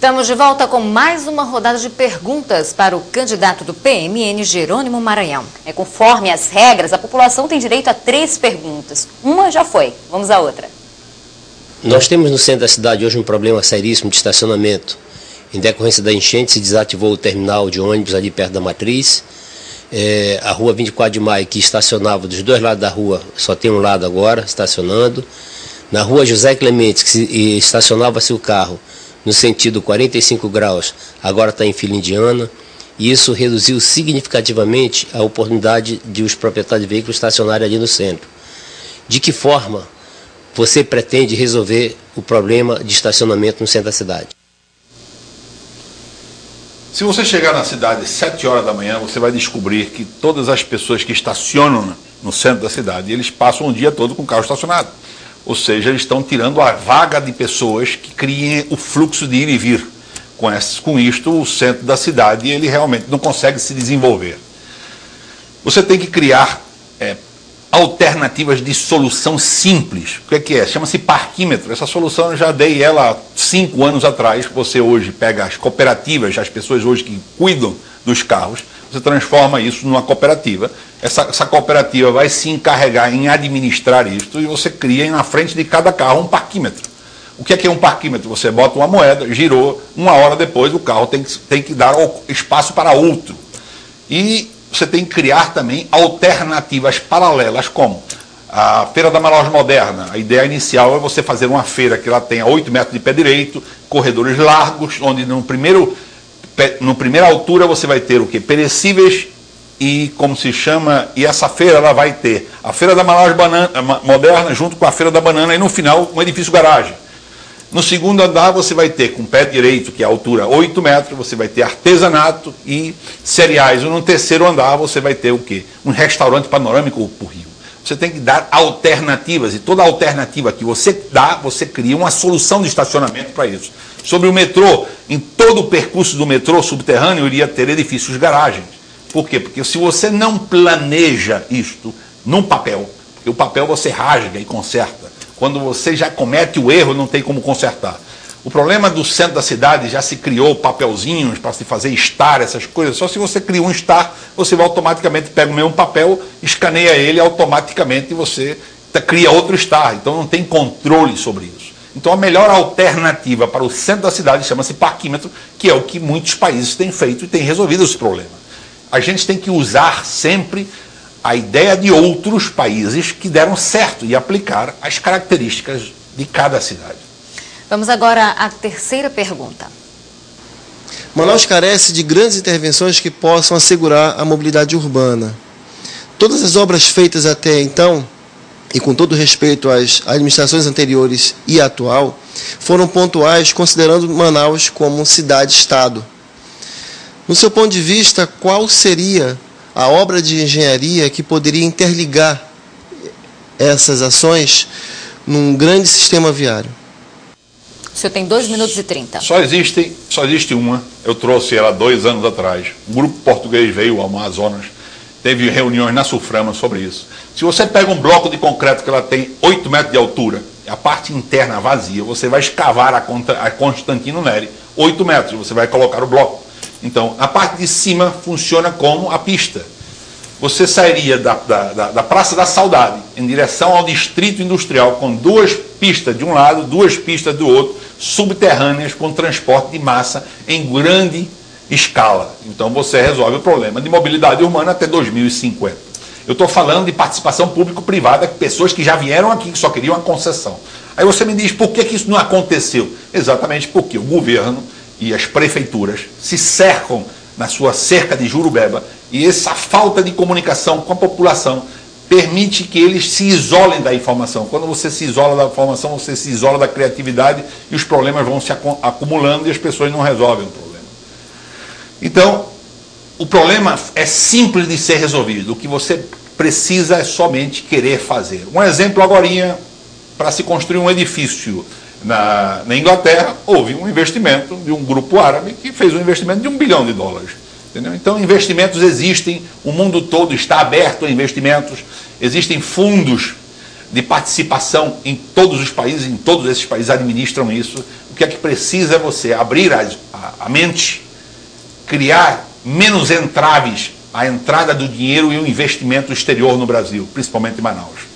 Estamos de volta com mais uma rodada de perguntas para o candidato do PMN, Jerônimo Maranhão. Conforme as regras, a população tem direito a 3 perguntas. Uma já foi, vamos à outra. Nós temos no centro da cidade hoje um problema seríssimo de estacionamento. Em decorrência da enchente, se desativou o terminal de ônibus ali perto da Matriz. A rua 24 de Maio, que estacionava dos 2 lados da rua, só tem um lado agora, estacionando. Na rua José Clemente, que estacionava-se o carro no sentido 45 graus, agora está em fila indiana. E isso reduziu significativamente a oportunidade de os proprietários de veículos estacionarem ali no centro. De que forma você pretende resolver o problema de estacionamento no centro da cidade? Se você chegar na cidade às 7 horas da manhã, você vai descobrir que todas as pessoas que estacionam no centro da cidade, eles passam o dia todo com o carro estacionado. Ou seja, eles estão tirando a vaga de pessoas que criem o fluxo de ir e vir. Com isto, o centro da cidade ele realmente não consegue se desenvolver. Você tem que criar alternativas de solução simples. O que é? Chama-se parquímetro. Essa solução eu já dei ela há 5 anos atrás. Você hoje pega as cooperativas, as pessoas hoje que cuidam dos carros, você transforma isso numa cooperativa. Essa cooperativa vai se encarregar em administrar isto e você cria na frente de cada carro um parquímetro. O que é um parquímetro? Você bota uma moeda, girou, 1 hora depois o carro tem que dar espaço para outro. E você tem que criar também alternativas paralelas, como a Feira da Manaus Moderna. A ideia inicial é você fazer uma feira que ela tenha 8 metros de pé direito, corredores largos, onde na primeira altura você vai ter o quê? Perecíveis e, como se chama, e essa feira ela vai ter a Feira da Manaus Moderna junto com a Feira da Banana e no final um edifício garagem. No segundo andar você vai ter, com pé direito, que é a altura 8 metros, você vai ter artesanato e cereais. E no terceiro andar você vai ter o quê? Um restaurante panorâmico por rio. Você tem que dar alternativas, e toda alternativa que você dá, você cria uma solução de estacionamento para isso. Sobre o metrô, em todo o percurso do metrô subterrâneo iria ter edifícios garagens. Por quê? Porque se você não planeja isto num papel, porque o papel você rasga e conserta, quando você já comete o erro, não tem como consertar. O problema do centro da cidade, já se criou papelzinhos para se fazer estar, essas coisas. Só se você cria um estar, você vai automaticamente, pega o mesmo papel, escaneia ele automaticamente e você cria outro estar. Então não tem controle sobre isso. Então a melhor alternativa para o centro da cidade chama-se parquímetro, que é o que muitos países têm feito e têm resolvido esse problema. A gente tem que usar sempre a ideia de outros países que deram certo e aplicar as características de cada cidade. Vamos agora à terceira pergunta. Manaus carece de grandes intervenções que possam assegurar a mobilidade urbana. Todas as obras feitas até então, e com todo respeito às administrações anteriores e atual, foram pontuais, considerando Manaus como cidade-estado. No seu ponto de vista, qual seria a obra de engenharia que poderia interligar essas ações num grande sistema viário? O senhor tem 2 minutos e 30. Só existe uma, eu trouxe ela 2 anos atrás. Um grupo português veio ao Amazonas, teve reuniões na Sulframa sobre isso. Se você pega um bloco de concreto que ela tem 8 metros de altura, a parte interna vazia, você vai escavar a Constantino Neri, 8 metros, você vai colocar o bloco. Então, a parte de cima funciona como a pista. Você sairia da Praça da Saudade em direção ao Distrito Industrial com 2 pistas de um lado, 2 pistas do outro, subterrâneas com transporte de massa em grande escala. Então você resolve o problema de mobilidade urbana até 2050. Eu estou falando de participação público-privada, pessoas que já vieram aqui, que só queriam a concessão. Aí você me diz, por que isso não aconteceu? Exatamente porque o governo e as prefeituras se cercam na sua cerca de Jurubeba e essa falta de comunicação com a população permite que eles se isolem da informação. Quando você se isola da informação, você se isola da criatividade e os problemas vão se acumulando e as pessoas não resolvem o problema. Então, o problema é simples de ser resolvido. O que você precisa é somente querer fazer. Um exemplo agorinha, para se construir um edifício na Inglaterra, houve um investimento de um grupo árabe que fez um investimento de $1 bilhão. Entendeu? Então, investimentos existem, o mundo todo está aberto a investimentos, existem fundos de participação em todos os países, em todos esses países administram isso. O que é que precisa é você abrir a mente, criar menos entraves à entrada do dinheiro e o investimento exterior no Brasil, principalmente em Manaus.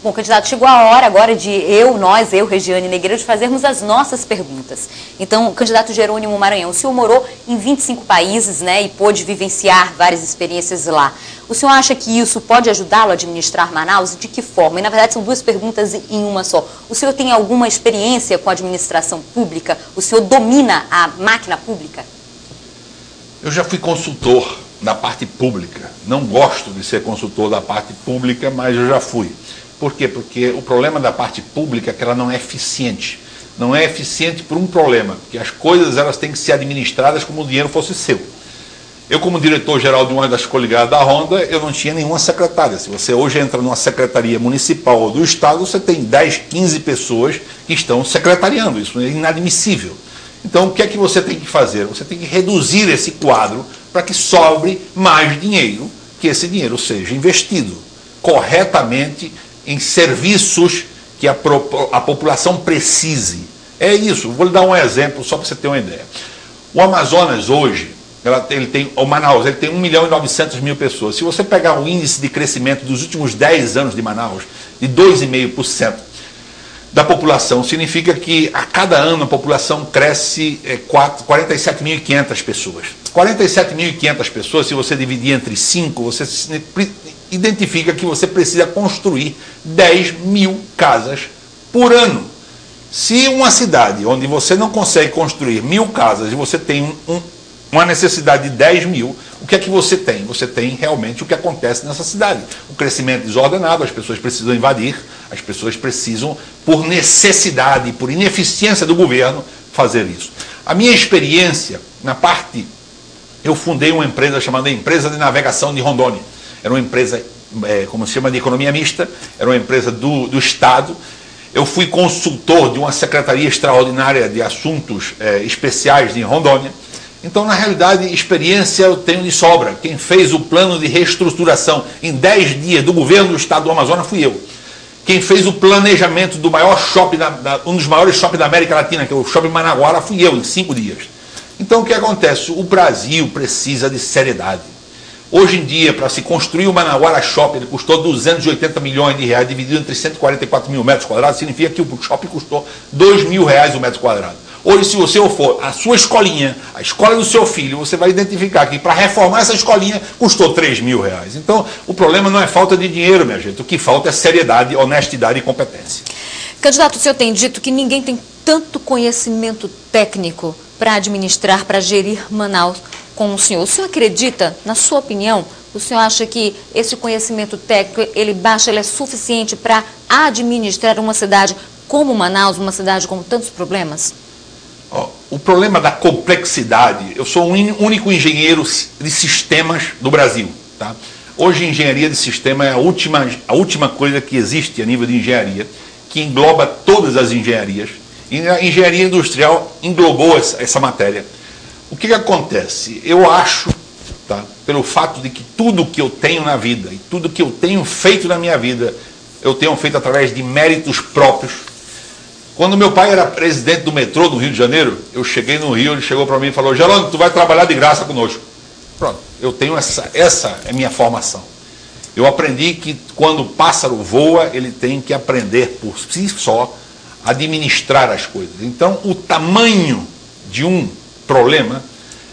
Bom, candidato, chegou a hora agora de eu, Regiane Negreira, de fazermos as nossas perguntas. Então, candidato Jerônimo Maranhão, o senhor morou em 25 países, né, e pôde vivenciar várias experiências lá. O senhor acha que isso pode ajudá-lo a administrar Manaus? De que forma? E, na verdade, são duas perguntas em uma só. O senhor tem alguma experiência com a administração pública? O senhor domina a máquina pública? Eu já fui consultor da parte pública. Não gosto de ser consultor da parte pública, mas eu já fui. Por quê? Porque o problema da parte pública é que ela não é eficiente. Não é eficiente por um problema, porque as coisas elas têm que ser administradas como o dinheiro fosse seu. Eu, como diretor-geral de uma das coligadas da Honda, eu não tinha nenhuma secretária. Se você hoje entra numa secretaria municipal ou do Estado, você tem 10, 15 pessoas que estão secretariando. Isso é inadmissível. Então, o que é que você tem que fazer? Você tem que reduzir esse quadro para que sobre mais dinheiro, que esse dinheiro seja investido corretamente em serviços que a população precise. É isso. Vou lhe dar um exemplo só para você ter uma ideia. O Amazonas hoje, o Manaus, ele tem 1.900.000 pessoas. Se você pegar o índice de crescimento dos últimos 10 anos de Manaus, de 2,5% da população, significa que a cada ano a população cresce 47.500 pessoas. 47.500 pessoas, se você dividir entre 5, você identifica que você precisa construir 10.000 casas por ano. Se uma cidade onde você não consegue construir 1.000 casas e você tem uma necessidade de 10.000, o que é que você tem? Você tem realmente o que acontece nessa cidade. O crescimento desordenado, as pessoas precisam invadir, as pessoas precisam, por necessidade, por ineficiência do governo, fazer isso. A minha experiência, na parte, eu fundei uma empresa chamada Empresa de Navegação de Rondônia. Era uma empresa, como se chama, de economia mista, era uma empresa do Estado. Eu fui consultor de uma secretaria extraordinária de assuntos especiais em Rondônia. Então, na realidade, experiência eu tenho de sobra. Quem fez o plano de reestruturação em 10 dias do governo do Estado do Amazonas fui eu. Quem fez o planejamento do maior shopping, um dos maiores shoppings da América Latina, que é o Shopping Managuara, fui eu, em 5 dias. Então, o que acontece? O Brasil precisa de seriedade. Hoje em dia, para se construir o Managuara Shopping, ele custou 280 milhões de reais, dividido entre 144 mil metros quadrados, significa que o shopping custou 2 mil reais o metro quadrado. Hoje, se você for a sua escolinha, a escola do seu filho, você vai identificar que para reformar essa escolinha custou 3 mil reais. Então, o problema não é falta de dinheiro, minha gente. O que falta é seriedade, honestidade e competência. Candidato, o senhor tem dito que ninguém tem tanto conhecimento técnico para administrar, para gerir Manaus como o senhor. O senhor acredita, na sua opinião, o senhor acha que esse conhecimento técnico, ele é suficiente para administrar uma cidade como Manaus, uma cidade com tantos problemas? O problema da complexidade, eu sou o único engenheiro de sistemas do Brasil. Tá? Hoje, engenharia de sistema é a última coisa que existe a nível de engenharia, que engloba todas as engenharias. E a engenharia industrial englobou essa matéria. O que acontece? Eu acho, tá, pelo fato de que tudo que eu tenho na vida e tudo que eu tenho feito na minha vida, eu tenho feito através de méritos próprios. Quando meu pai era presidente do metrô do Rio de Janeiro, eu cheguei no Rio, ele chegou para mim e falou: Gerônimo, tu vai trabalhar de graça conosco. Pronto, eu tenho essa é a minha formação. Eu aprendi que quando o pássaro voa, ele tem que aprender por si só a administrar as coisas. Então, o tamanho de um problema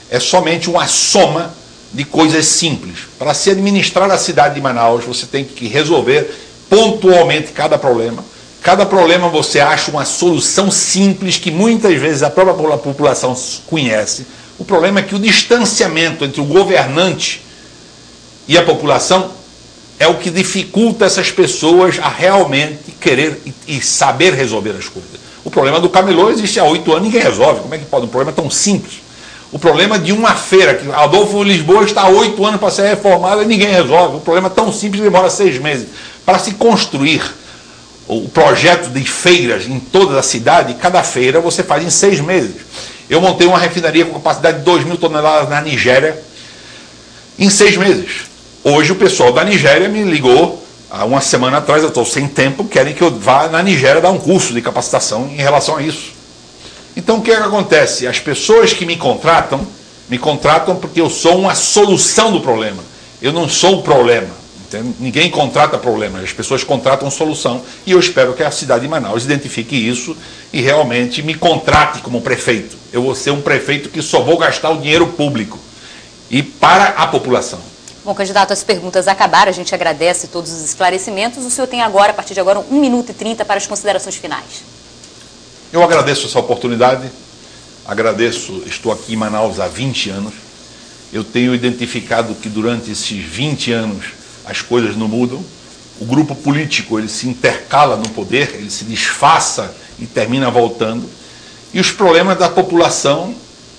é somente uma soma de coisas simples. Para se administrar a cidade de Manaus, você tem que resolver pontualmente cada problema. Cada problema você acha uma solução simples que muitas vezes a própria população conhece. O problema é que o distanciamento entre o governante e a população é o que dificulta essas pessoas a realmente querer e saber resolver as coisas. O problema do camelô existe há 8 anos, ninguém resolve. Como é que pode? Um problema tão simples. O problema de uma feira, que Adolfo Lisboa está há 8 anos para ser reformada e ninguém resolve. O problema tão simples demora 6 meses. Para se construir o projeto de feiras em toda a cidade, cada feira você faz em 6 meses. Eu montei uma refinaria com capacidade de 2.000 toneladas na Nigéria em 6 meses. Hoje o pessoal da Nigéria me ligou, há uma semana atrás, eu estou sem tempo, querem que eu vá na Nigéria dar um curso de capacitação em relação a isso. Então o que é que acontece? As pessoas que me contratam porque eu sou uma solução do problema. Eu não sou o problema. Entende? Ninguém contrata problemas, as pessoas contratam solução. E eu espero que a cidade de Manaus identifique isso e realmente me contrate como prefeito. Eu vou ser um prefeito que só vou gastar o dinheiro público e para a população. Bom, candidato, as perguntas acabaram, a gente agradece todos os esclarecimentos. O senhor tem agora, a partir de agora, 1 minuto e 30 para as considerações finais. Eu agradeço essa oportunidade, estou aqui em Manaus há 20 anos. Eu tenho identificado que durante esses 20 anos as coisas não mudam. O grupo político ele se intercala no poder, ele se disfarça e termina voltando. E os problemas da população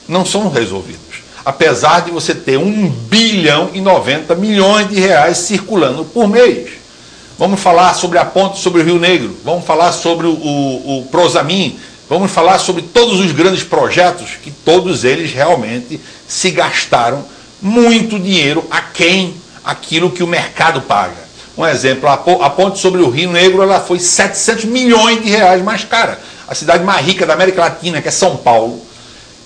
não são resolvidos. Apesar de você ter 1,090 bilhões de reais circulando por mês. Vamos falar sobre a ponte sobre o Rio Negro, vamos falar sobre o Prosamin, vamos falar sobre todos os grandes projetos, que todos eles realmente se gastaram muito dinheiro aquém aquilo que o mercado paga. Um exemplo, a ponte sobre o Rio Negro ela foi 700 milhões de reais mais cara. A cidade mais rica da América Latina, que é São Paulo,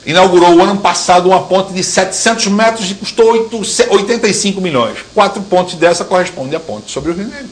inaugurou o ano passado uma ponte de 700 metros e custou 85 milhões. 4 pontes dessa correspondem à ponte sobre o Rio Negro.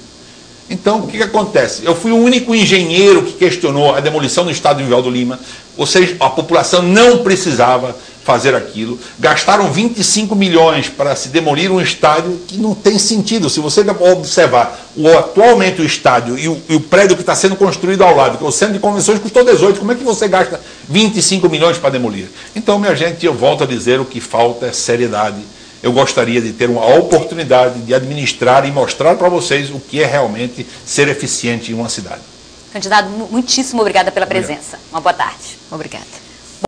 Então, o que acontece? Eu fui o único engenheiro que questionou a demolição do estádio Nivaldo Lima, ou seja, a população não precisava fazer aquilo. Gastaram 25 milhões para se demolir um estádio que não tem sentido. Se você observar atualmente o estádio e o prédio que está sendo construído ao lado, que é o centro de convenções, custou 18. Como é que você gasta 25 milhões para demolir? Então, minha gente, eu volto a dizer, o que falta é seriedade. Eu gostaria de ter uma oportunidade de administrar e mostrar para vocês o que é realmente ser eficiente em uma cidade. Candidato, muitíssimo obrigada pela presença. Uma boa tarde. Obrigada.